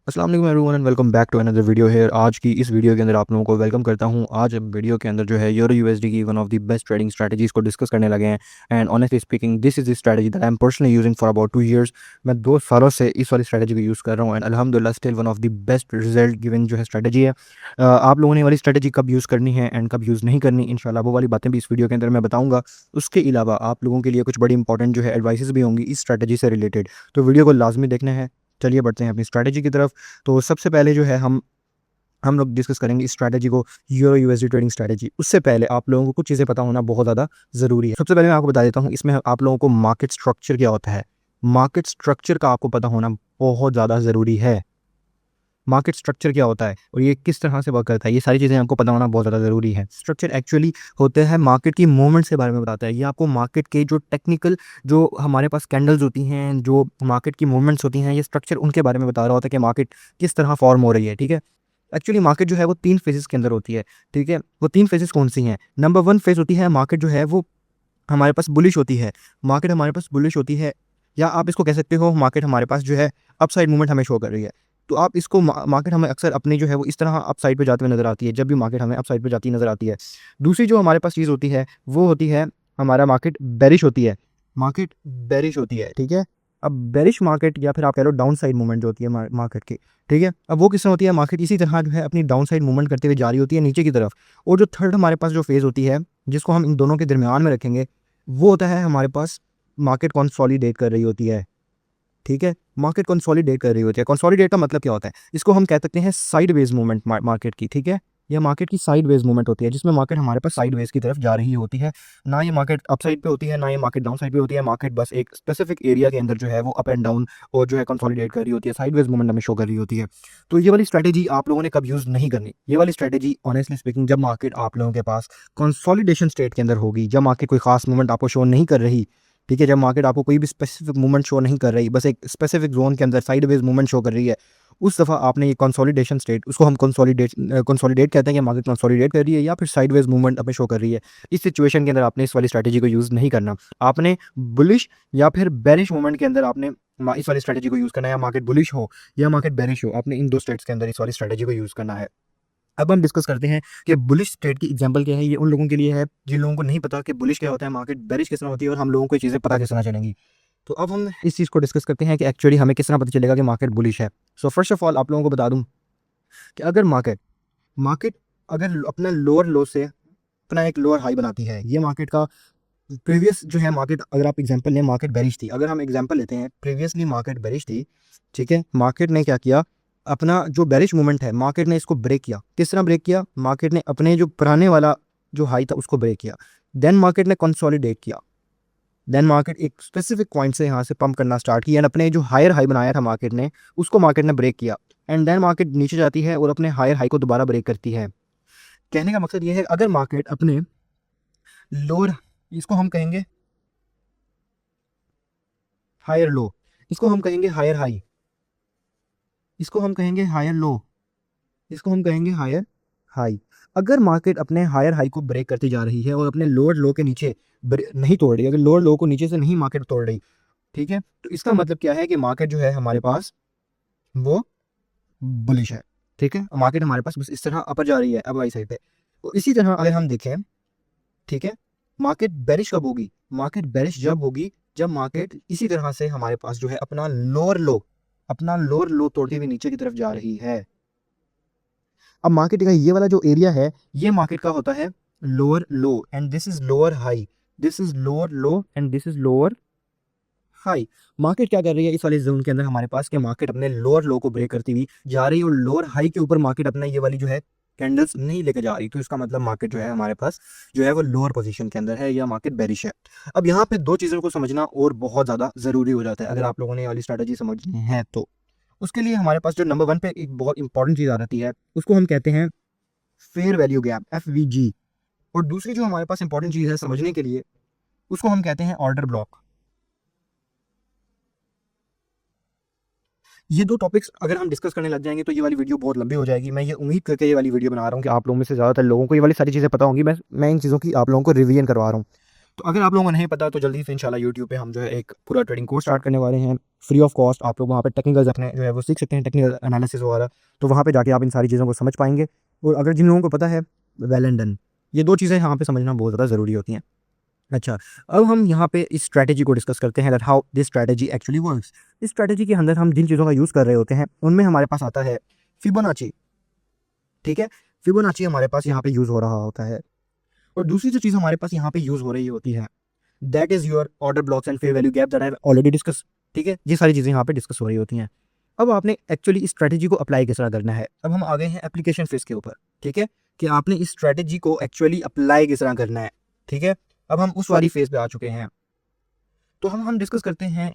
अस्सलाम वालेकुम everyone and welcome back to another video है। आज की इस वीडियो के अंदर आप लोगों को वेलकम करता हूं। आज वीडियो के अंदर जो है यूरो यूएसडी की one of the best trading strategies को डिस्कस करने लगे हैं। And honestly speaking this is the strategy that I am personally using for about 2 years. मैं 2 सालों से इस वाली स्ट्रेटजी को यूज़ कर रहा हूँ एंड अल्हम्दुलिल्लाह still one of the best result given जो है स्ट्रेटजी है। आप लोगों ने ये वाली स्ट्रेटजी कब यूज़ करनी है एंड कब यूज़ नहीं करनी, इंशाल्लाह वो वाली बातें भी इस वीडियो के अंदर मैं बताऊँगा। उसके अलावा आप लोगों के लिए कुछ बड़ी इंपॉर्टेंट जो है एडवाइसेस भी होंगी इस स्ट्रेटजी से रिलेटेड, तो वीडियो को लाजमी देखना है। चलिए बढ़ते हैं अपनी स्ट्रैटेजी की तरफ। तो सबसे पहले जो है हम लोग डिस्कस करेंगे इस स्ट्रैटेजी को, यूरो यूएसडी ट्रेडिंग स्ट्रैटेजी। उससे पहले आप लोगों को कुछ चीज़ें पता होना बहुत ज़्यादा ज़रूरी है। सबसे पहले मैं आपको बता देता हूँ इसमें आप लोगों को मार्केट स्ट्रक्चर क्या होता है। मार्केट स्ट्रक्चर का आपको पता होना बहुत ज़्यादा ज़रूरी है। मार्केट स्ट्रक्चर क्या होता है और ये किस तरह से वर्क करता है, ये सारी चीज़ें आपको पता होना बहुत ज़्यादा ज़रूरी है। स्ट्रक्चर एक्चुअली होते हैं मार्केट की मूवमेंट्स के बारे में बताता है। ये आपको मार्केट के जो टेक्निकल जो हमारे पास कैंडल्स होती हैं, जो मार्केट की मूवमेंट्स होती हैं, ये स्ट्रक्चर उनके बारे में बता रहा होता है कि मार्केट किस तरह फॉर्म हो रही है। ठीक है, एक्चुअली मार्केट जो है वो 3 फेजेस के अंदर होती है। ठीक है, वो 3 फेजेस कौन-सी हैं? नंबर 1 फेज होती है मार्केट जो है वो हमारे पास बुलिश होती है। मार्केट हमारे पास बुलिश होती है, या आप इसको कह सकते हो मार्केट हमारे पास जो है अपसाइड मूवमेंट हमें शो कर रही है। तो आप इसको मार्केट हमें अक्सर अपनी जो है वो इस तरह अपसाइड पे जाते हुए नज़र आती है, जब भी मार्केट हमें अपसाइड पे जाती नज़र आती है। दूसरी जो हमारे पास चीज़ होती है वो होती है हमारा मार्केट बेरिश होती है। मार्केट बेरिश होती है, ठीक है? अब बेरिश मार्केट या फिर आप कह लो डाउन साइड मूवमेंट जो होती है मार्केट की, ठीक है? अब वो किस तरह होती है, मार्केट इसी तरह जो है अपनी डाउन साइड मूवमेंट करते हुए जा रही होती है नीचे की तरफ। और जो थर्ड हमारे पास जो फेज़ होती है, जिसको हम इन दोनों के दरमियान में रखेंगे, वो होता है हमारे पास मार्केट कंसोलिडेट कर रही होती है। ठीक है, मार्केट कंसोलिडेट कर रही होती है। कंसोलिडेट का मतलब क्या होता है, इसको हम कह सकते हैं साइडवेज मूवमेंट मार्केट की। ठीक है, यह मार्केट की साइडवेज मूवमेंट होती है, जिसमें मार्केट हमारे पास साइडवेज की तरफ जा रही होती है। ना ये मार्केट अप साइड पे होती है, ना ये मार्केट डाउन साइड पे होती है। मार्केट बस एक स्पेसिफिक एरिया के अंदर जो है वो अप एंड डाउन और जो है कंसोलिडेट कर रही होती है, साइडवेज मूवमेंट हमें शो कर रही होती है। तो ये वाली स्ट्रैटेजी आप लोगों ने कब यूज़ नहीं करनी, ये वाली स्ट्रैटेजी ऑनेस्टली स्पीकिंग जब मार्केट आप लोगों के पास कंसोलिडेशन स्टेट के अंदर होगी, जब मार्केट कोई खास मूवमेंट आपको शो नहीं कर रही। ठीक है, जब मार्केट आपको कोई भी स्पेसिफिक मूवमेंट शो नहीं कर रही, बस एक स्पेसिफिक जोन के अंदर साइडवेज मूवमेंट शो कर रही है, उस दफ़ा आपने ये कंसोलिडेशन स्टेट, उसको हम कंसोलिडेट कहते हैं कि मार्केट कंसोलिडेट कर रही है या फिर साइडवेज मूवमेंट हमें शो कर रही है। इस सिचुएशन के अंदर आपने इस वाली स्ट्रैटेजी को यूज़ नहीं करना। आपने बुलिश या फिर बेरिश मूवमेंट के अंदर आपने इस वाली स्ट्रैटेजी को यूज़ करना है। या मार्केट बुलिश हो या मार्केट बेरिश हो, आपने इन 2 स्टेट्स के अंदर इस वाली स्ट्रैटेजी को यूज़ करना है। अब हम डिस्कस करते हैं कि बुलिश ट्रेड की एग्जांपल क्या है। ये उन लोगों के लिए है जिन लोगों को नहीं पता कि बुलिश क्या होता है, मार्केट बेरिश किस तरह होती है, और हम लोगों को ये चीज़ें पता किस तरह चलेंगी। तो अब हम इस चीज़ को डिस्कस करते हैं कि एक्चुअली हमें किस तरह पता चलेगा कि मार्केट बुलिश है। सो फर्स्ट ऑफ ऑल आप लोगों को बता दूं कि अगर मार्केट मार्केट अगर अपना लोअर लो से अपना एक लोअर हाई बनाती है, ये मार्केट का प्रीवियस जो है मार्केट, अगर आप एग्जांपल लें मार्केट बेरिश थी, अगर हम एग्जांपल लेते हैं प्रीवियसली मार्केट बेरिश थी। ठीक है, मार्केट ने क्या किया, अपना जो बेरिश मूवमेंट है मार्केट ने इसको ब्रेक किया। किस तरह ब्रेक किया, मार्केट ने अपने जो पुराने वाला जो हाई था उसको ब्रेक किया। देन मार्केट ने कंसोलिडेट किया। देन मार्केट एक स्पेसिफिक पॉइंट से यहाँ से पंप करना स्टार्ट किया एंड अपने जो हायर हाई बनाया था मार्केट ने, उसको मार्केट ने ब्रेक किया। एंड देन मार्केट नीचे जाती है और अपने हायर हाई को दोबारा ब्रेक करती है। कहने का मकसद ये है, अगर मार्केट अपने लोअर, इसको हम कहेंगे हायर लो, इसको हम कहेंगे हायर हाई, इसको हम कहेंगे हायर लो, इसको हम कहेंगे हायर हाई। अगर मार्केट अपने हायर हाई को ब्रेक करती जा रही है और अपने लोअर लो के नीचे नहीं तोड़ रही, अगर लोअर लो को नीचे से नहीं मार्केट तोड़ रही, ठीक है, तो इसका मतलब क्या है कि मार्केट जो है हमारे पास वो बुलिश है। ठीक है, मार्केट हमारे पास बस इस तरह अपर जा रही है अब वाई साइड पे। तो इसी तरह अगर हम देखें, ठीक है, मार्केट बेरिश कब होगी, मार्केट बेरिश जब होगी जब मार्केट इसी तरह से हमारे पास जो है अपना लोअर लो तोड़ते हुए नीचे की तरफ जा रही है। अब मार्केट का ये वाला जो एरिया है, ये मार्केट का होता है lower low and this is lower high, this is lower low and this is lower high. Market क्या कर रही है इस वाले जोन के अंदर हमारे पास, कि मार्केट अपने लोअर लो को ब्रेक करती हुई जा रही है और लोअर हाई के ऊपर मार्केट अपना ये वाली जो है कैंडल्स नहीं लेकर जा रही। तो इसका मतलब मार्केट जो है हमारे पास जो है वो लोअर पोजीशन के अंदर है या मार्केट बेरिश है। अब यहाँ पे 2 चीज़ों को समझना और बहुत ज़्यादा ज़रूरी हो जाता है अगर आप लोगों ने ये वाली स्ट्रैटेजी समझनी है तो। उसके लिए हमारे पास जो नंबर 1 पे एक बहुत इंपॉर्टेंट चीज़ आ जाती है, उसको हम कहते हैं फेयर वैल्यू गैप, FVG। और दूसरी जो हमारे पास इंपॉर्टेंट चीज़ है समझने के लिए, उसको हम कहते हैं ऑर्डर ब्लॉक। ये 2 टॉपिक्स अगर हम डिस्कस करने लग जाएंगे तो ये वाली वीडियो बहुत लंबी हो जाएगी। मैं ये उम्मीद करके ये वाली वीडियो बना रहा हूँ कि आप लोगों में से ज़्यादातर लोगों को ये वाली सारी चीज़ें पता होंगी। मैं इन चीज़ों की आप लोगों को रिवीजन करवा रहा हूँ। तो अगर आप लोगों को नहीं पता तो जल्दी से इंशाल्लाह यूट्यूब पे हम जो है एक पूरा ट्रेडिंग कोर्स स्टार्ट करने वाले हैं फ्री ऑफ कॉस्ट। आप लोग वहाँ पे टेक्निकल्स अपने जो है वो सीख सकते हैं, टेक्निकल एनालिसिस वगैरह। तो वहाँ पे जाके आप इन सारी चीज़ों को समझ पाएंगे। और अगर जिन लोगों को पता है, वेल एंड डन। ये दो चीज़ें यहाँ पे समझना बहुत ज़्यादा ज़रूरी होती हैं। अच्छा, अब हम यहाँ पे इस स्ट्रैटेजी को डिस्कस करते हैं, that how this strategy actually works. इस स्ट्रैटेजी के अंदर हम जिन चीज़ों का यूज़ कर रहे होते हैं उनमें हमारे पास आता है फिबोनाची। ठीक है, फिबोनाची हमारे पास यहाँ पे यूज़ हो रहा होता है। और दूसरी जो चीज़ हमारे पास यहाँ पे यूज़ हो रही होती है, that is your order blocks and fair value gap that I have already discuss. ठीक है, ये सारी चीज़ें यहाँ पे डिस्कस हो रही होती हैं। अब आपने एक्चुअली इस स्ट्रैटेजी को अप्लाई किस तरह करना है। अब हम आ गए हैं एप्लीकेशन फेज के ऊपर। ठीक है, कि आपने इस स्ट्रैटेजी को एक्चुअली अप्लाई किस तरह करना है। ठीक है, अब हम उस वाली फेज पे आ चुके हैं। तो हम डिस्कस करते हैं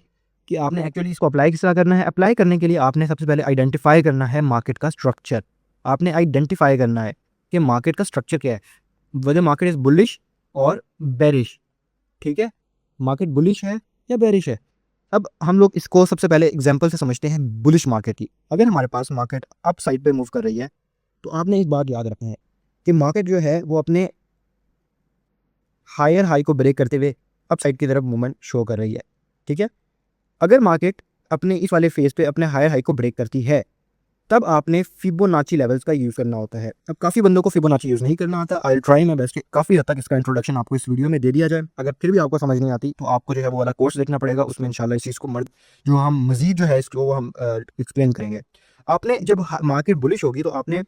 कि आपने एक्चुअली इसको अप्लाई किस तरह करना है। अप्लाई करने के लिए आपने सबसे पहले आइडेंटिफाई करना है मार्केट का स्ट्रक्चर। आपने आइडेंटिफाई करना है कि मार्केट का स्ट्रक्चर क्या है, वेदर मार्केट इज बुलिश और बेरिश। ठीक है, मार्केट बुलिश है या बेरिश है। अब हम लोग इसको सबसे पहले एग्जांपल से समझते हैं बुलिश मार्केट की। अगर हमारे पास मार्केट अप साइड पे मूव कर रही है तो आपने एक बात याद रखना है कि मार्केट जो है वो अपने हायर हाई को ब्रेक करते हुए अप साइड की तरफ मूवमेंट शो कर रही है। ठीक है, अगर मार्केट अपने इस वाले फेज पे अपने हायर हाई को ब्रेक करती है तब आपने फिबोनाची लेवल्स का यूज़ करना होता है। अब काफ़ी बंदों को फिबोनाची यूज़ नहीं करना आता। I will try my best. काफ़ी हद तक इसका इंट्रोडक्शन आपको इस वीडियो में दे दिया जाए। अगर फिर भी आपको समझ नहीं आती तो आपको जो है वो वाला कोर्स देखना पड़ेगा। उसमें इंशाल्लाह इस चीज़ को जो हम मज़ीद जो है इसको हम एक्सप्लेन करेंगे। आपने जब मार्केट बुलिश होगी तो आपने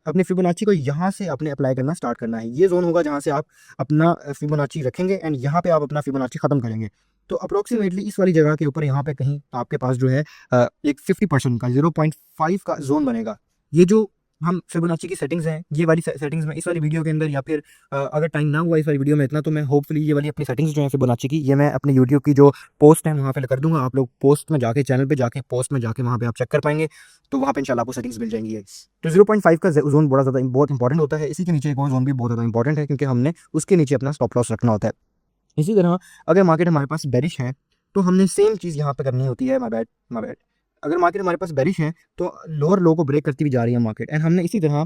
अपने फिबोनाची को यहाँ से अपने अप्लाई करना स्टार्ट करना है। ये जोन होगा जहाँ से आप अपना फिबोनाची रखेंगे एंड यहाँ पे आप अपना फिबोनाची ख़त्म करेंगे। तो अप्रोक्सीमेटली इस वाली जगह के ऊपर यहाँ पे कहीं आपके पास जो है एक 50% का 0.5 का जोन बनेगा। ये जो हम फिबोनाची की सेटिंग्स हैं, ये वाली सेटिंग्स में इस वाली वीडियो के अंदर या फिर अगर टाइम ना हुआ इस वाली वीडियो में इतना तो मैं होपफुली ये वाली अपनी सेटिंग्स जो है फिबोनाची की, ये मैं अपने यूट्यूब की जो पोस्ट है वहाँ पे कर दूंगा। आप लोग पोस्ट में जाके, चैनल पे जाके, पोस्ट में जाके वहाँ पे आप चेक कर पाएंगे। तो वहाँ पे इंशाल्लाह आपको सेटिंग्स मिल जाएंगी। तो 0.5 का जोन बड़ा ज़्यादा बहुत इंपॉर्टेंट होता है। इसी के नीचे एक और जोन भी बहुत ज़्यादा इंपॉर्टेंट है क्योंकि हमने उसके नीचे अपना स्टॉप लॉस रखना होता है। इसी तरह अगर मार्केट हमारे पास बेरिश है तो हमने सेम चीज़ यहाँ पे करनी होती है। My bad. अगर मार्केट हमारे पास बेरिश है तो लोअर लो को ब्रेक करती हुई जा रही है मार्केट, एंड हमने इसी तरह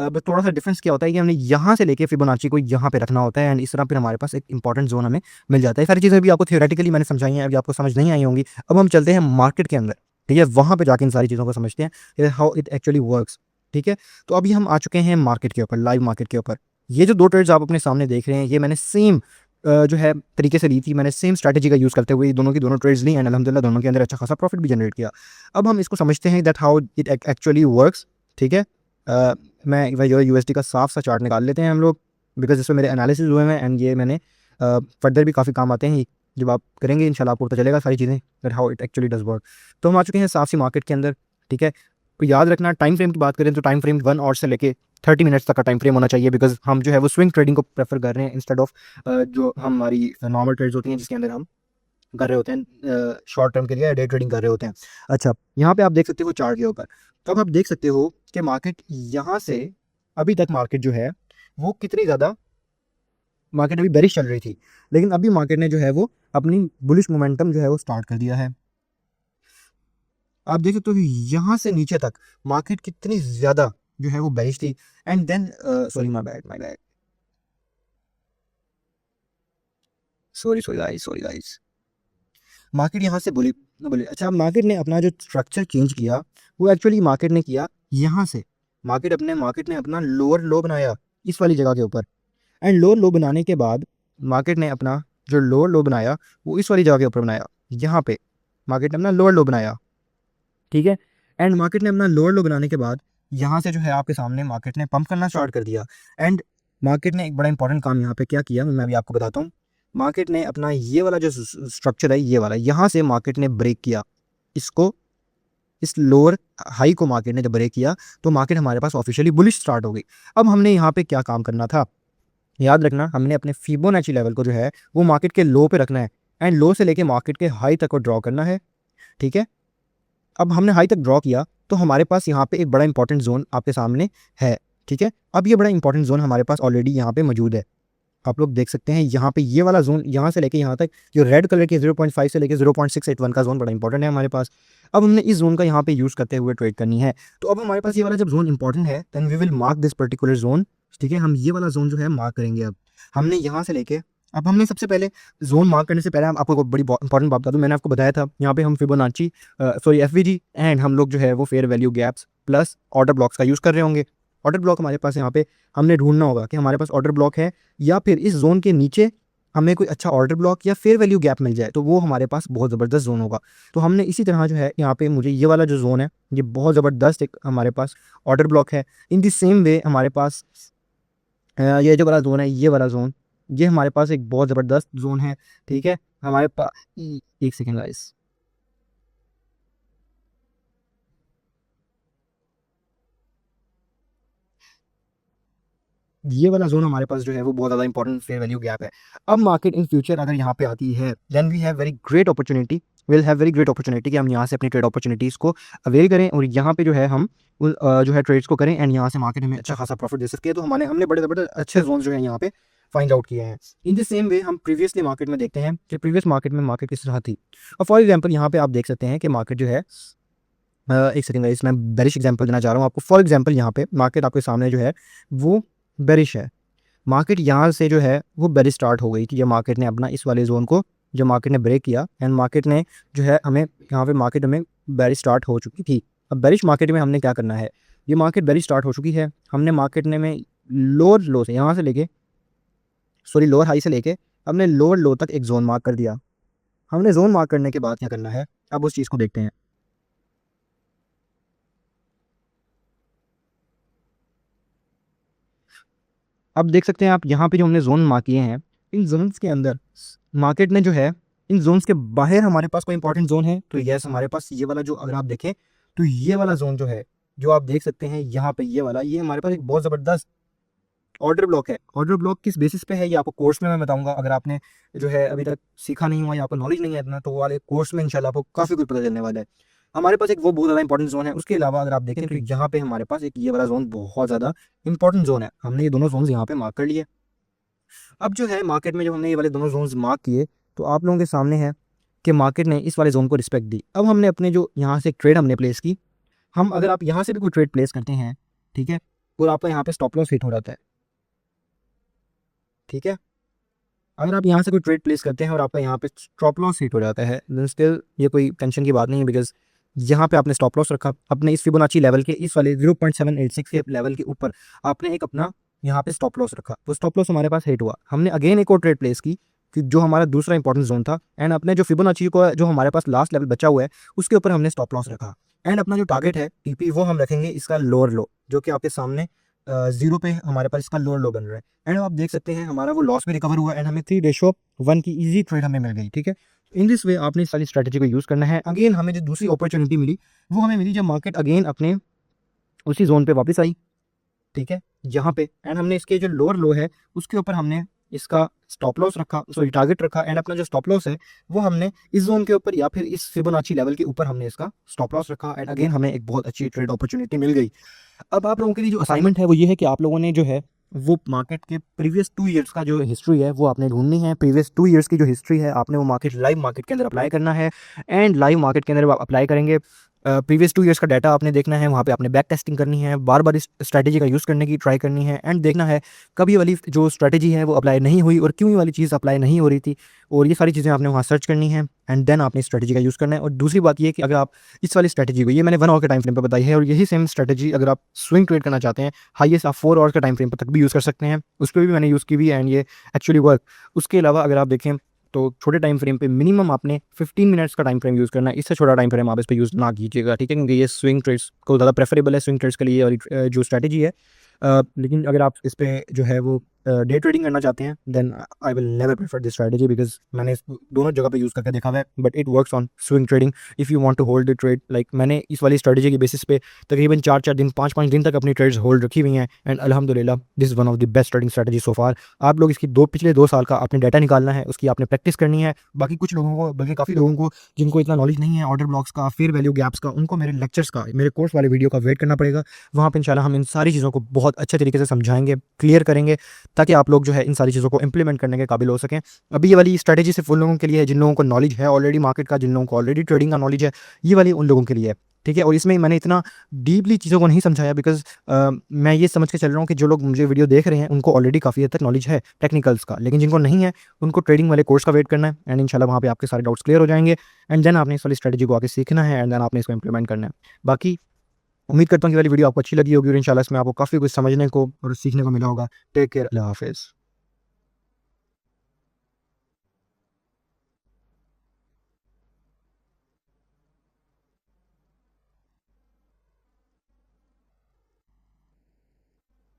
बस थोड़ा सा डिफरेंस क्या होता है कि हमने यहाँ से लेके फिबोनाची को यहाँ पे रखना होता है एंड इस तरह फिर हमारे पास एक इंपॉर्टेंट जोन हमें मिल जाता है। सारी चीज़ें भी आपको थियोरेटिकली मैंने समझाई हैं, अभी आपको समझ नहीं आई होंगी। अब हम चलते हैं मार्केट के अंदर। ठीक है, वहाँ पे जाके इन सारी चीज़ों को समझते हैं हाउ इट एक्चुअली वर्क्स। ठीक है, तो अभी हम आ चुके हैं मार्केट के ऊपर, लाइव मार्केट के ऊपर। ये जो दो ट्रेड्स आप अपने सामने देख रहे हैं ये मैंने सेम जो है तरीके से ली थी। मैंने सेम स्ट्रैटेजी का यूज़ करते हुए दोनों की दोनों ट्रेड्स ली एंड अल्हम्दुलिल्लाह दोनों के अंदर अच्छा खासा प्रॉफिट भी जनरेट किया। अब हम इसको समझते हैं that how it actually works. ठीक है, मैं यूएसडी का साफ सा चार्ट निकाल लेते हैं हम लोग, बिकॉज इसमें मेरे एनालिसिस हुए हैं एंड ये मैंने फर्दर भी काफ़ी काम आते हैं। जब आप करेंगे इंशाल्लाह आपको पता चलेगा सारी चीज़ें that how it actually does work. तो हम आ चुके हैं साफ सी मार्केट के अंदर। ठीक है, तो याद रखना टाइम फ्रेम की बात करें तो टाइम फ्रेम 1 आवर से लेके 30 मिनट्स तक का टाइम फ्रेम होना चाहिए, बिकॉज हम जो है वो स्विंग ट्रेडिंग को प्रेफर कर रहे हैं इंस्टेड ऑफ जो हमारी नॉर्मल ट्रेड्स होती हैं जिसके अंदर हम कर रहे होते हैं शॉर्ट टर्म के लिए डे ट्रेडिंग कर रहे होते हैं। अच्छा, यहाँ पे आप देख सकते हो चार्ट के ऊपर। तो अब आप देख सकते हो कि मार्केट यहाँ से अभी तक मार्केट जो है वो कितनी ज़्यादा, मार्केट अभी बेरिश चल रही थी लेकिन अभी मार्केट ने जो है वो अपनी बुलिश मोमेंटम जो है वो स्टार्ट कर दिया है। आप देख सकते हो कि यहाँ से नीचे तक मार्केट कितनी ज़्यादा जो है वो बेरिश थी and then sorry my bad sorry guys market यहाँ से बोली। अच्छा, मार्केट ने अपना जो स्ट्रक्चर चेंज किया वो एक्चुअली मार्केट ने किया यहाँ से। मार्केट ने अपना लोअर लो बनाया इस वाली जगह के ऊपर एंड लोअर लो बनाने के बाद मार्केट ने अपना जो लोअर लो बनाया वो इस वाली जगह के ऊपर बनाया। यहाँ पे मार्केट ने अपना लोअर लो बनाया। ठीक है, एंड मार्केट ने अपना लोअर लो बनाने के बाद यहाँ से जो है आपके सामने मार्केट ने पंप करना स्टार्ट कर दिया एंड मार्केट ने एक बड़ा इंपॉर्टेंट काम यहाँ पे क्या किया मैं भी आपको बताता हूँ। मार्केट ने अपना ये वाला जो स्ट्रक्चर है ये वाला यहाँ से मार्केट ने ब्रेक किया इसको, इस लोअर हाई को मार्केट ने जब ब्रेक किया तो मार्केट हमारे पास ऑफिशियली बुलिश स्टार्ट हो गई। अब हमने यहाँ पे क्या काम करना था, याद रखना हमने अपने फिबोनाची लेवल को जो है वो मार्केट के लो पे रखना है एंड लो से लेके मार्केट के हाई तक को ड्रॉ करना है। ठीक है, अब हमने हाई तक ड्रॉ किया तो हमारे पास यहाँ पे एक बड़ा इंपॉर्टेंट जोन आपके सामने है। ठीक है, अब ये बड़ा इंपॉर्टेंट जोन हमारे पास ऑलरेडी यहाँ पे मौजूद है। आप लोग देख सकते हैं यहाँ पे ये वाला जोन यहाँ से लेके यहाँ तक जो रेड कलर के 0.5 से लेके 0.681 का जोन बड़ा इंपॉर्टेंट है हमारे पास। अब हमने इस जोन का यहाँ पे यूज़ करते हुए ट्रेड करनी है। तो अब हमारे पास ये वाला जब जोन इंपॉर्टेंट है then we will mark this particular zone. ठीक है, हम ये वाला जोन जो है मार्क करेंगे। अब हमने यहाँ से लेके अब हमने सबसे पहले जोन मार्क करने से पहले हम आपको बड़ी इंपॉर्टेंट बात बता दूं, मैंने आपको बताया था यहाँ पे हम फिबोनाची एफवीजी एंड हम लोग जो है वो fair value gaps plus order blocks का यूज़ कर रहे होंगे। ऑर्डर ब्लॉक हमारे पास यहाँ पे हमने ढूंढना होगा कि हमारे पास ऑर्डर ब्लॉक है या फिर इस जोन के नीचे हमें कोई अच्छा ऑर्डर ब्लॉक या फेयर वैल्यू गैप मिल जाए तो वो हमारे पास बहुत ज़बरदस्त जोन होगा। तो हमने इसी तरह जो है यहाँ पे मुझे ये वाला जो जोन है ये बहुत ज़बरदस्त एक हमारे पास ऑर्डर ब्लॉक है। इन द सेम वे हमारे पास ये जो वाला जोन है ये वाला जोन ये हमारे पास एक बहुत ज़बरदस्त जोन है। ठीक है, हमारे पास एक सेकेंड गाइस, ये वाला जोन हमारे पास जो है वो बहुत ज़्यादा इंपॉर्टेंट फेयर वैल्यू गैप है। अब मार्केट इन फ्यूचर अगर यहाँ पे आती है then we have very great opportunity, will have very great opportunity कि हम यहाँ से अपनी ट्रेड अपॉर्चुनिटीज़ को अवेल करें और यहाँ पे जो है हम जो है ट्रेड्स को करें एंड यहाँ से मार्केट हमें अच्छा खासा प्रॉफिट दे सके। तो हमने बड़े ज़बरदस्त अच्छे जोन जो है यहाँ पे फाइंड आउट किए हैं। इन द सेम वे हम प्रीवियसली मार्केट में देखते हैं कि प्रीवियस मार्केट में मार्केट किस तरह थी। और फॉर एग्जाम्पल यहाँ पे आप देख सकते हैं कि मार्केट जो है एक सेकंड गाइस, मैं बेरिश एग्जांपल देना चाह रहा हूँ आपको। फॉर एग्जांपल यहाँ पे मार्केट आपके सामने जो है वो बेरिश है। मार्केट यहाँ से जो है वो बेरिश स्टार्ट हो गई थी जब मार्केट ने अपना इस वाले जोन को जब मार्केट ने ब्रेक किया एंड मार्केट ने जो है हमें यहाँ पे मार्केट हमें बेरिश स्टार्ट हो चुकी थी। अब बेरिश मार्केट में हमने क्या करना है, ये मार्केट बेरिश स्टार्ट हो चुकी है, हमने मार्केट ने में लोअर लो से यहाँ से लेके लोअर हाई से लेके हमने लोअर लो तक एक जोन मार्क कर दिया। हमने जोन मार्क करने के बाद क्या करना है, अब उस चीज़ को देखते हैं। अब देख सकते हैं आप यहाँ पे जो हमने जोन मार्क किए हैं इन जोन्स के अंदर मार्केट ने जो है इन जोन्स के बाहर हमारे पास कोई इंपॉर्टेंट जोन है तो यस हमारे पास ये वाला जो अगर आप देखें तो ये वाला जोन जो है जो आप देख सकते हैं यहाँ पे ये वाला ये हमारे पास एक बहुत ज़बरदस्त ऑर्डर ब्लॉक है। ऑर्डर ब्लॉक किस बेसिस पे है ये आपको कोर्स में मैं बताऊंगा। अगर आपने जो है अभी तक सीखा नहीं हुआ या आपको नॉलेज नहीं है इतना तो वो वाले कोर्स में इंशाल्लाह आपको काफ़ी कुछ पता चलने वाला है। हमारे पास एक वो बहुत ज़्यादा इंपॉर्टेंट जोन है। उसके अलावा अगर आप देखें तो यहाँ पे हमारे पास एक ये वाला जोन बहुत ज़्यादा इंपॉर्टेंट जोन है। हमने ये दोनों जोन यहाँ पे मार्क कर लिए। अब जो है मार्केट में जब हमने ये वाले दोनों जोन्स मार्क किए तो आप लोगों के सामने है कि मार्केट ने इस वाले जोन को रिस्पेक्ट दी। अब हमने अपने जो यहाँ से एक ट्रेड हमने प्लेस की, हम अगर आप यहाँ से भी कोई ट्रेड प्लेस करते हैं ठीक है और आपका यहाँ पे स्टॉप लॉस हिट हो जाता है। ठीक है, अगर आप यहाँ से कोई ट्रेड प्लेस करते हैं और आपका यहाँ पे स्टॉप लॉस हिट हो जाता है देन स्टिल ये कोई टेंशन की बात नहीं है बिकॉज यहाँ पे आपने स्टॉप लॉस रखा अपने इस फिबोनाची लेवल के इस वाले 0.786 के लेवल के ऊपर आपने एक अपना यहाँ पे स्टॉप लॉस रखा। वो स्टॉप लॉस हमारे पास हिट हुआ, हमने अगेन एक और ट्रेड प्लेस की कि जो हमारा दूसरा इंपॉर्टेंट जोन था एंड अपने जो फिबोनाची को जो हमारे पास लास्ट लेवल बचा हुआ है उसके ऊपर हमने स्टॉप लॉस रखा एंड अपना जो टारगेट है टीपी वो हम रखेंगे इसका लोअर लो जो कि आपके सामने जीरो पे हमारे पास इसका लोअर लो बन रहा है एंड आप देख सकते हैं हमारा वो लॉस में रिकवर हुआ एंड हमें 3:1 की इजी ट्रेड हमें मिल गई। ठीक है, इन दिस वे आपने इस सारी स्ट्रेटजी को यूज़ करना है। अगेन हमें जो दूसरी अपॉर्चुनिटी मिली वो हमें मिली जब मार्केट अगेन अपने उसी जोन पे वापस आई। ठीक है, यहाँ पे एंड हमने इसके जो लोअर लो है उसके ऊपर हमने इसका स्टॉप लॉस रखा, सॉरी टारगेट रखा एंड अपना जो स्टॉप लॉस है वो हमने इस जोन के ऊपर या फिर इस फिबोनाची लेवल के ऊपर हमने इसका स्टॉप लॉस रखा एंड अगेन हमें एक बहुत अच्छी ट्रेड अपॉर्चुनिटी मिल गई। अब आप लोगों के लिए जो असाइनमेंट है वो ये है कि आप लोगों ने जो है वो मार्केट के प्रीवियस 2 ईयर्स का जो हिस्ट्री है वो आपने ढूंढनी है। प्रीवियस 2 ईयर्स की जो हिस्ट्री है आपने वो मार्केट लाइव मार्केट के अंदर अप्लाई करना है एंड लाइव मार्केट के अंदर आप अप्लाई करेंगे प्रीवियस 2 ईयर्स का डाटा आपने देखना है, वहाँ पे आपने बैक टेस्टिंग करनी है, बार बार इस स्ट्रैटेजी का यूज़ करने की ट्राई करनी है एंड देखना है कभी ये वाली जो स्ट्रैटेजी है वो अप्लाई नहीं हुई और क्यों ये वाली चीज़ अप्लाई नहीं हो रही थी और ये सारी चीज़ें आपने वहाँ सर्च करनी है एंड देन आपने स्ट्रैटेजी का यूज़ करना है। और दूसरी बात ये कि अगर आप इस वाली स्ट्रैटेजी को ये मैंने 1 आवर के टाइम फ्रेम पर बताई है और यही सेम स्ट्रैटेजी अगर आप स्विंग ट्रेड करना चाहते हैं हाईएस्ट आप 4 आवर्स का टाइम फ्रेम पर तक भी यूज़ कर सकते हैं, उस पर भी मैंने यूज़ की हुई एंड ये एक्चुअली वर्क। उसके अलावा अगर आप देखें तो छोटे टाइम फ्रेम पे मिनिमम आपने 15 मिनट्स का टाइम फ्रेम यूज़ करना है, इससे छोटा टाइम फ्रेम आप इस पे यूज़ ना कीजिएगा। ठीक है, क्योंकि ये स्विंग ट्रेड्स को ज़्यादा प्रेफरेबल है स्विंग ट्रेड्स के लिए और जो स्ट्रैटेजी है लेकिन अगर आप इस पे जो है वो डे ट्रेडिंग करना चाहते हैं then I will never prefer this strategy because मैंने दोनों जगह पे यूज़ करके देखा हुआ है but it works on swing trading if you want to hold the trade. Like मैंने इस वाली स्ट्रैटेजी के बेसिस पे तकरीबन 4-4 दिन 5-5 दिन तक अपनी ट्रेड्स होल्ड रखी हुई हैं एंड अल्हम्दुलिल्लाह this is one of the best trading strategy so far. आप लोग इसकी पिछले 2 साल का आपने डाटा निकालना है, उसकी आपने प्रैक्टिस करनी है। बाकी कुछ लोगों को बल्कि काफ़ी लोगों को जिनको इतना नॉलेज नहीं है ऑर्डर ब्लॉक्स का फेयर वैल्यू गैप्स का उनको मेरे लेक्चर्स का मेरे कोर्स वाले वीडियो का वेट करना पड़ेगा। वहाँ पर इंशाल्लाह हम इन सारी चीज़ों को बहुत अच्छे तरीके से समझाएंगे, क्लियर करेंगे ताकि आप लोग जो है इन सारी चीज़ों को इम्प्लीमेंट करने के काबिल हो सकें। अभी ये वाली स्ट्रैटेजी सिर्फ उन लोगों के लिए है जिन लोगों को नॉलेज है ऑलरेडी मार्केट का, जिन लोगों को ऑलरेडी ट्रेडिंग का नॉलेज है, ये वाली उन लोगों के लिए है, ठीक है? और इसमें मैंने इतना डीपली चीज़ों को नहीं समझाया बिकॉज़ मैं ये समझ के चल रहा हूँ कि जो लोग मुझे वीडियो देख रहे हैं उनको ऑलरेडी काफ़ी हद तक नॉलेज है टेक्निकल्स का, लेकिन जिनको नहीं है उनको ट्रेडिंग वाले कोर्स का वेट करना है एंड इंशाल्लाह वहाँ पे आपके सारे डाउट्स क्लियर हो जाएँगे एंड देन आपने इस वाली स्ट्रैटेजी को आगे सीखना है एंड देन आपने इसको इम्प्लीमेंट करना है। बाकी उम्मीद करता हूँ कि ये वाली वीडियो आपको अच्छी लगी होगी और इंशाल्लाह इसमें आपको काफ़ी कुछ समझने को और सीखने को मिला होगा। टेक केयर, अल्लाह हाफ़िज़।